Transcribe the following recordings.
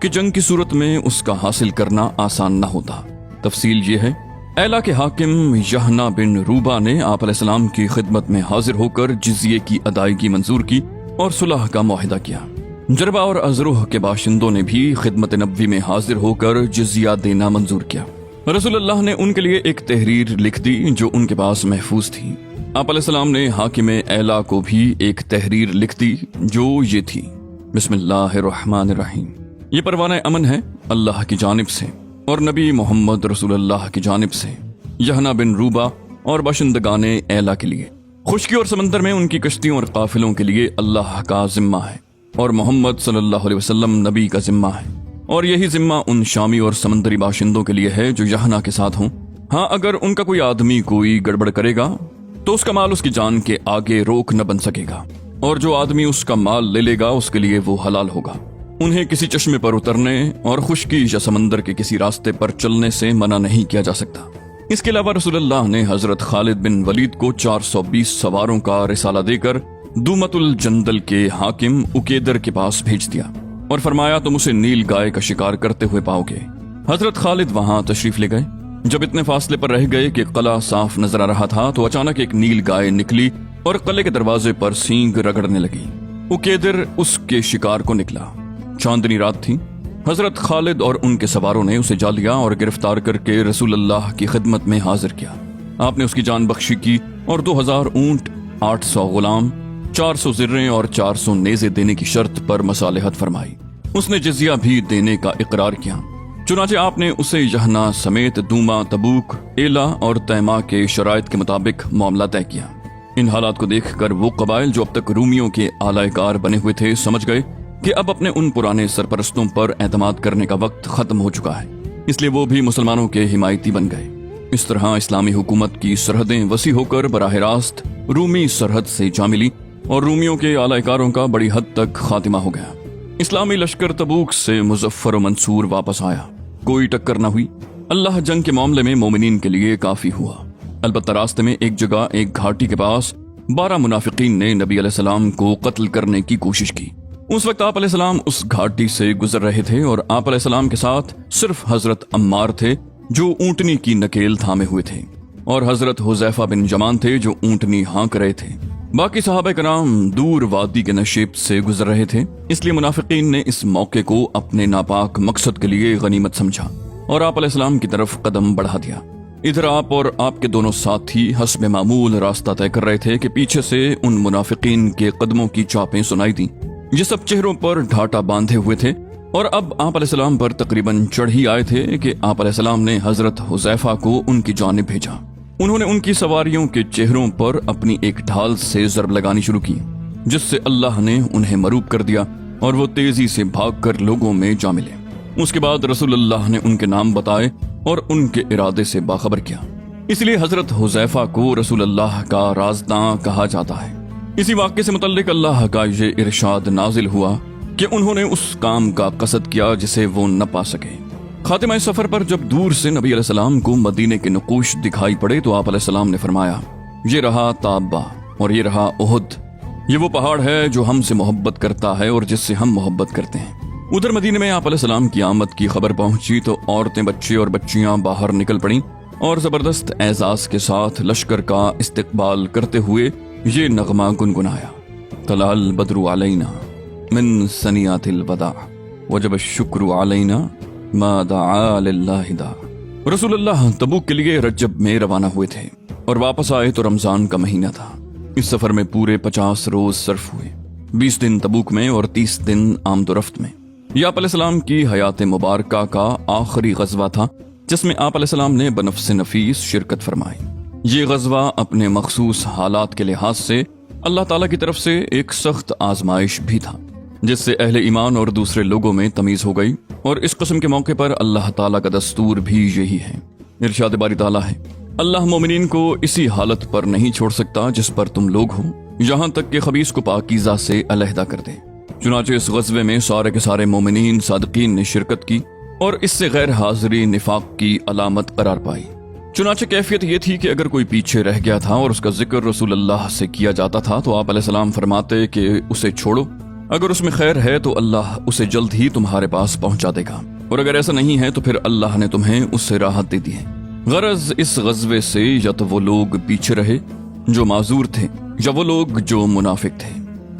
کہ جنگ کی صورت میں اس کا حاصل کرنا آسان نہ ہوتا۔ تفصیل یہ ہے، ایلا کے حاکم یحنا بن روبا نے آپ علیہ السلام کی خدمت میں حاضر ہو کر جزیے کی ادائیگی منظور کی اور صلح کا معاہدہ کیا۔ جربا اور ازروح کے باشندوں نے بھی خدمت نبوی میں حاضر ہو کر جزیہ دینا منظور کیا۔ رسول اللہ نے ان کے لیے ایک تحریر لکھ دی جو ان کے پاس محفوظ تھی۔ آپ علیہ السلام نے حاکم ایلا کو بھی ایک تحریر لکھ دی جو یہ تھی: بسم اللہ الرحمن الرحیم، یہ پروانہ امن ہے اللہ کی جانب سے اور نبی محمد رسول اللہ کی جانب سے یحنا بن روبا اور باشندگان ایلا کے لیے۔ خشکی اور سمندر میں ان کی کشتیوں اور قافلوں کے لیے اللہ کا ذمہ ہے اور محمد صلی اللہ علیہ وسلم نبی کا ذمہ ہے، اور یہی ذمہ ان شامی اور سمندری باشندوں کے لیے ہے جو یحنا کے ساتھ ہوں۔ ہاں، اگر ان کا کوئی آدمی کوئی گڑبڑ کرے گا تو اس کا مال اس کی جان کے آگے روک نہ بن سکے گا، اور جو آدمی اس کا مال لے لے گا اس کے لیے وہ حلال ہوگا۔ انہیں کسی چشمے پر اترنے اور خشکی یا سمندر کے کسی راستے پر چلنے سے منع نہیں کیا جا سکتا۔ اس کے علاوہ رسول اللہ نے حضرت خالد بن ولید کو 420 سواروں کا رسالہ دے کر دومت الجندل کے حاکم اکیدر کے پاس بھیج دیا اور فرمایا تم اسے نیل گائے کا شکار کرتے ہوئے پاؤ گے۔ حضرت خالد وہاں تشریف لے گئے۔ جب اتنے فاصلے پر رہ گئے کہ قلعہ صاف نظر آ رہا تھا تو اچانک ایک نیل گائے نکلی اور قلعے کے دروازے پر سینگ رگڑنے لگی۔ اکیدر اس کے شکار کو نکلا۔ چاندنی رات تھی۔ حضرت خالد اور ان کے سواروں نے اسے جا لیا اور گرفتار کر کے رسول اللہ کی خدمت میں حاضر کیا۔ آپ نے اس کی جان بخشی کی اور 2000 اونٹ، 800 غلام، 400 زریں اور 400 نیزے دینے کی شرط پر مصالحت فرمائی۔ اس نے جزیہ بھی دینے کا اقرار کیا۔ چنانچہ آپ نے اسے یحنا سمیت دوما، تبوک، ایلا اور تیما کے شرائط کے مطابق معاملہ طے کیا۔ ان حالات کو دیکھ کر وہ قبائل جو اب تک رومیوں کے آلائے کار بنے ہوئے تھے سمجھ گئے کہ اب اپنے ان پرانے سرپرستوں پر اعتماد کرنے کا وقت ختم ہو چکا ہے، اس لیے وہ بھی مسلمانوں کے حمایتی بن گئے۔ اس طرح اسلامی حکومت کی سرحدیں وسیع ہو کر براہ راست رومی سرحد سے جا ملی اور رومیوں کے آلائے کاروں کا بڑی حد تک خاتمہ ہو گیا۔ اسلامی لشکر تبوک سے مظفر و منصور واپس آیا۔ کوئی ٹکر نہ ہوئی۔ اللہ جنگ کے معاملے میں مومنین کے لیے کافی ہوا۔ البتہ راستے میں ایک جگہ ایک گھاٹی کے پاس 12 منافقین نے نبی علیہ السلام کو قتل کرنے کی کوشش کی۔ اس وقت آپ علیہ السلام اس گھاٹی سے گزر رہے تھے اور آپ علیہ السلام کے ساتھ صرف حضرت عمار تھے جو اونٹنی کی نکیل تھامے ہوئے تھے، اور حضرت حذیفہ بن جمان تھے جو اونٹنی ہانک رہے تھے۔ باقی صحابہ کرام دور وادی کے نشیب سے گزر رہے تھے، اس لیے منافقین نے اس موقع کو اپنے ناپاک مقصد کے لیے غنیمت سمجھا اور آپ علیہ السلام کی طرف قدم بڑھا دیا۔ ادھر آپ اور آپ کے دونوں ساتھی حسب معمول راستہ طے کر رہے تھے کہ پیچھے سے ان منافقین کے قدموں کی چاپیں سنائی دیں۔ یہ سب چہروں پر ڈھاٹا باندھے ہوئے تھے اور اب آپ علیہ السلام پر تقریباً چڑھ ہی آئے تھے کہ آپ علیہ السلام نے حضرت حذیفہ کو ان کی جانب بھیجا۔ انہوں نے ان کی سواریوں کے چہروں پر اپنی ایک ڈھال سے ضرب لگانی شروع کی، جس سے اللہ نے انہیں مروب کر دیا اور وہ تیزی سے بھاگ کر لوگوں میں جا ملے۔ اس کے بعد رسول اللہ نے ان کے نام بتائے اور ان کے ارادے سے باخبر کیا، اس لیے حضرت حذیفہ کو رسول اللہ کا رازداں کہا جاتا ہے۔ اسی واقعے سے متعلق اللہ کا یہ ارشاد نازل ہوا کہ انہوں نے اس کام کا قصد کیا جسے وہ نہ پا سکے۔ خاتمہ سفر پر جب دور سے نبی علیہ السلام کو مدینے کے نقوش دکھائی پڑے تو آپ علیہ السلام نے فرمایا، یہ رہا تابہ اور یہ رہا احد، یہ وہ پہاڑ ہے جو ہم سے محبت کرتا ہے اور جس سے ہم محبت کرتے ہیں۔ ادھر مدینے میں آپ علیہ السلام کی آمد کی خبر پہنچی تو عورتیں، بچے اور بچیاں باہر نکل پڑیں اور زبردست اعزاز کے ساتھ لشکر کا استقبال کرتے ہوئے یہ نغمہ گنگنایا، طلع البدر علینا من ثنیات الوداع وجب الشکر علینا ما دعا للہ دا۔ رسول اللہ تبوک کے لیے رجب میں روانہ ہوئے تھے اور واپس آئے تو رمضان کا مہینہ تھا۔ اس سفر میں پورے 50 روز صرف ہوئے، 20 دن تبوک میں اور 30 دن آمد و رفت میں۔ یہ آپ علیہ السلام کی حیات مبارکہ کا آخری غزوہ تھا جس میں آپ علیہ السلام نے بنفس نفیس شرکت فرمائی۔ یہ غزوہ اپنے مخصوص حالات کے لحاظ سے اللہ تعالیٰ کی طرف سے ایک سخت آزمائش بھی تھا، جس سے اہل ایمان اور دوسرے لوگوں میں تمیز ہو گئی، اور اس قسم کے موقع پر اللہ تعالیٰ کا دستور بھی یہی ہے۔ ارشاد باری تعالیٰ ہے، اللہ مومنین کو اسی حالت پر نہیں چھوڑ سکتا جس پر تم لوگ ہو، یہاں تک کہ خبیث کو پاکیزہ سے علیحدہ کر دے۔ چنانچہ اس غزوے میں سارے کے سارے مومنین صادقین نے شرکت کی اور اس سے غیر حاضری نفاق کی علامت قرار پائی۔ چنانچہ کیفیت یہ تھی کہ اگر کوئی پیچھے رہ گیا تھا اور اس کا ذکر رسول اللہ سے کیا جاتا تھا تو آپ علیہ السلام فرماتے کہ اسے چھوڑو، اگر اس میں خیر ہے تو اللہ اسے جلد ہی تمہارے پاس پہنچا دے گا، اور اگر ایسا نہیں ہے تو پھر اللہ نے تمہیں اس سے راحت دے دی ہے۔ غرض اس غزوے سے یا تو وہ لوگ پیچھے رہے جو معذور تھے، یا وہ لوگ جو منافق تھے،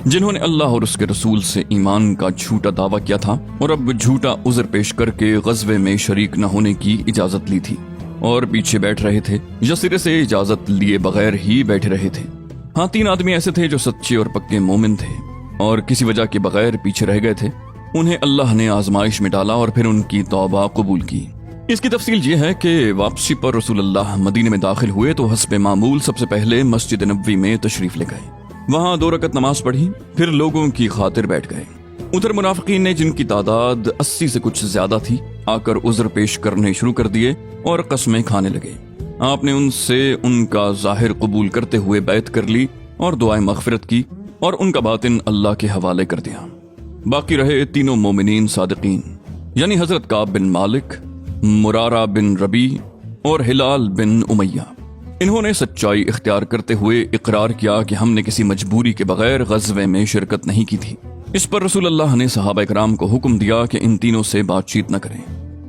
جنہوں نے اللہ اور اس کے رسول سے ایمان کا جھوٹا دعویٰ کیا تھا اور اب جھوٹا عذر پیش کر کے غزوے میں شریک نہ ہونے کی اجازت لی تھی اور پیچھے بیٹھ رہے تھے، یا سرے سے اجازت لیے بغیر ہی بیٹھے رہے تھے۔ ہاں 3 آدمی ایسے تھے جو سچے اور پکے مومن تھے اور کسی وجہ کے بغیر پیچھے رہ گئے تھے۔ انہیں اللہ نے آزمائش میں ڈالا اور پھر ان کی توبہ قبول کی۔ اس کی تفصیل یہ ہے کہ واپسی پر رسول اللہ مدینے میں داخل ہوئے تو حسب معمول سب سے پہلے مسجد نبوی میں تشریف لے گئے، وہاں 2 رکعت نماز پڑھی، پھر لوگوں کی خاطر بیٹھ گئے۔ ادھر منافقین نے، جن کی تعداد 80 سے کچھ زیادہ تھی، آ کر عذر پیش کرنے شروع کر دیے اور قسمیں کھانے لگے۔ آپ نے ان سے ان کا ظاہر قبول کرتے ہوئے بیعت کر لی اور دعائیں مغفرت کی اور ان کا باطن اللہ کے حوالے کر دیا۔ باقی رہے تینوں مومنین صادقین، یعنی حضرت کعب بن مالک، مرارہ بن ربی اور ہلال بن امیہ۔ انہوں نے سچائی اختیار کرتے ہوئے اقرار کیا کہ ہم نے کسی مجبوری کے بغیر غزوے میں شرکت نہیں کی تھی۔ اس پر رسول اللہ نے صحابہ کرام کو حکم دیا کہ ان تینوں سے بات چیت نہ کریں،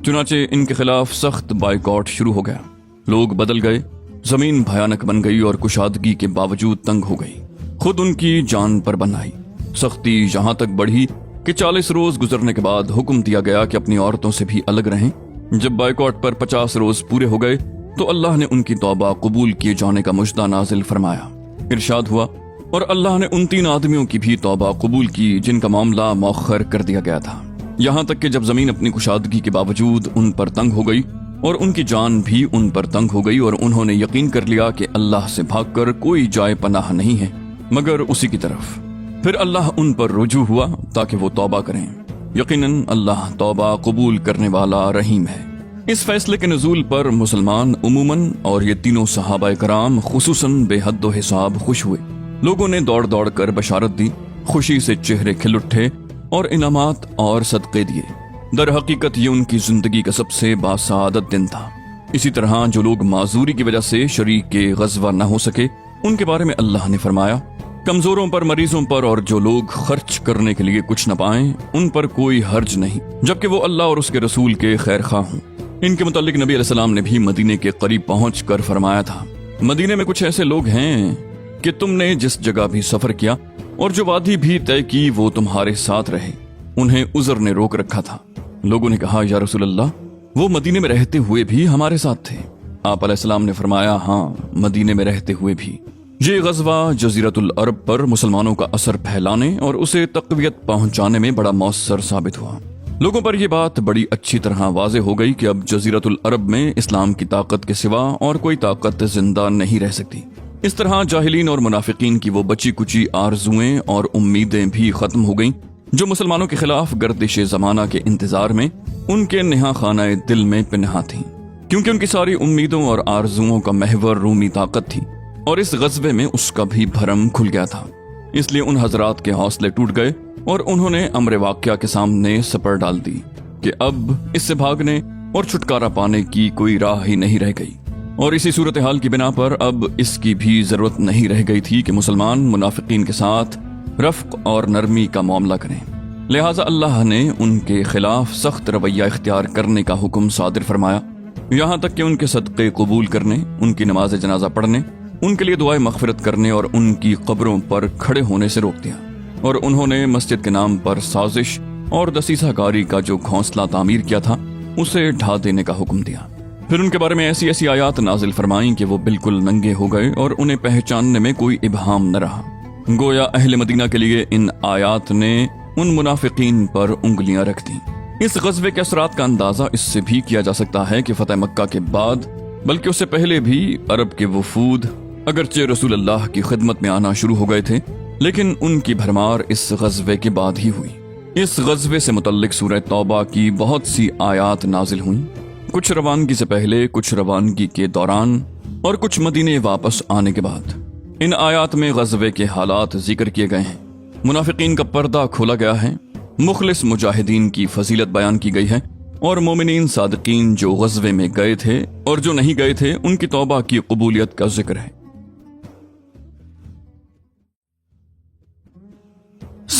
چنانچہ ان کے خلاف سخت بائیکاٹ شروع ہو گیا۔ لوگ بدل گئے، زمین بھیانک بن گئی اور کشادگی کے باوجود تنگ ہو گئی، خود ان کی جان پر بن آئی۔ سختی یہاں تک بڑھی کہ 40 روز گزرنے کے بعد حکم دیا گیا کہ اپنی عورتوں سے بھی الگ رہیں۔ جب بائیکاٹ پر 50 روز پورے ہو گئے تو اللہ نے ان کی توبہ قبول کیے جانے کا مژدہ نازل فرمایا۔ ارشاد ہوا، اور اللہ نے ان 3 آدمیوں کی بھی توبہ قبول کی جن کا معاملہ مؤخر کر دیا گیا تھا، یہاں تک کہ جب زمین اپنی کشادگی کے باوجود ان پر تنگ ہو گئی اور ان کی جان بھی ان پر تنگ ہو گئی، اور انہوں نے یقین کر لیا کہ اللہ سے بھاگ کر کوئی جائے پناہ نہیں ہے مگر اسی کی طرف۔ پھر اللہ ان پر رجوع ہوا تاکہ وہ توبہ کریں۔ یقیناً اللہ توبہ قبول کرنے والا رحیم ہے۔ اس فیصلے کے نزول پر مسلمان عموماً اور یہ تینوں صحابہ کرام خصوصاً بے حد و حساب خوش ہوئے۔ لوگوں نے دوڑ دوڑ کر بشارت دی، خوشی سے چہرے کھل اٹھے اور انعامات اور صدقے دیے۔ در حقیقت یہ ان کی زندگی کا سب سے باسعادت دن تھا۔ اسی طرح جو لوگ معذوری کی وجہ سے شریک کے غزوہ نہ ہو سکے، ان کے بارے میں اللہ نے فرمایا، کمزوروں پر، مریضوں پر اور جو لوگ خرچ کرنے کے لیے کچھ نہ پائیں ان پر کوئی حرج نہیں، جبکہ وہ اللہ اور اس کے رسول کے خیر خواہ ہوں۔ ان کے متعلق نبی علیہ السلام نے بھی مدینے کے قریب پہنچ کر فرمایا تھا، مدینے میں کچھ ایسے لوگ ہیں کہ تم نے جس جگہ بھی سفر کیا اور جو وادی بھی طے کی وہ تمہارے ساتھ رہے۔ انہیں عذر نے روک رکھا تھا۔ لوگوں نے کہا، یا رسول اللہ، وہ مدینے میں رہتے ہوئے بھی ہمارے ساتھ تھے۔ آپ علیہ السلام نے فرمایا، ہاں، مدینے میں رہتے ہوئے بھی۔ یہ غزوہ جزیرۃ العرب پر مسلمانوں کا اثر پھیلانے اور اسے تقویت پہنچانے میں بڑا مؤثر ثابت ہوا۔ لوگوں پر یہ بات بڑی اچھی طرح واضح ہو گئی کہ اب جزیرۃ العرب میں اسلام کی طاقت کے سوا اور کوئی طاقت زندہ نہیں رہ سکتی۔ اس طرح جاہلین اور منافقین کی وہ بچی کچی آرزویں اور امیدیں بھی ختم ہو گئیں جو مسلمانوں کے خلاف گردش زمانہ کے انتظار میں ان کے نہا خانہ دل میں پنہاں تھیں، کیونکہ ان کی ساری امیدوں اور آرزوؤں کا محور رومی طاقت تھی، اور اس غزوے میں اس کا بھی بھرم کھل گیا تھا۔ اس لیے ان حضرات کے حوصلے ٹوٹ گئے اور انہوں نے امر واقعہ کے سامنے سپر ڈال دی کہ اب اس سے بھاگنے اور چھٹکارا پانے کی کوئی راہ ہی نہیں رہ گئی، اور اسی صورتحال کی بنا پر اب اس کی بھی ضرورت نہیں رہ گئی تھی کہ مسلمان منافقین کے ساتھ رفق اور نرمی کا معاملہ کریں۔ لہٰذا اللہ نے ان کے خلاف سخت رویہ اختیار کرنے کا حکم صادر فرمایا، یہاں تک کہ ان کے صدقے قبول کرنے، ان کی نماز جنازہ پڑھنے، ان کے لیے دعائیں مغفرت کرنے اور ان کی قبروں پر کھڑے ہونے سے روک دیا، اور انہوں نے مسجد کے نام پر سازش اور دسیسہ کاری کا جو گھونسلہ تعمیر کیا تھا اسے ڈھا دینے کا حکم دیا۔ پھر ان کے بارے میں ایسی ایسی آیات نازل فرمائیں کہ وہ بالکل ننگے ہو گئے اور انہیں پہچاننے میں کوئی ابہام نہ رہا۔ گویا اہل مدینہ کے لیے ان آیات نے ان منافقین پر انگلیاں رکھ دیں۔ اس غزوے کے اثرات کا اندازہ اس سے بھی کیا جا سکتا ہے کہ فتح مکہ کے بعد، بلکہ اس سے پہلے بھی، عرب کے وفود اگرچہ رسول اللہ کی خدمت میں آنا شروع ہو گئے تھے، لیکن ان کی بھرمار اس غزوے کے بعد ہی ہوئی۔ اس غزوے سے متعلق سورہ توبہ کی بہت سی آیات نازل ہوئیں، کچھ روانگی سے پہلے، کچھ روانگی کے دوران اور کچھ مدینے واپس آنے کے بعد۔ ان آیات میں غزوے کے حالات ذکر کیے گئے ہیں، منافقین کا پردہ کھولا گیا ہے، مخلص مجاہدین کی فضیلت بیان کی گئی ہے، اور مومنین صادقین جو غزوے میں گئے تھے اور جو نہیں گئے تھے ان کی توبہ کی قبولیت کا ذکر ہے۔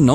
9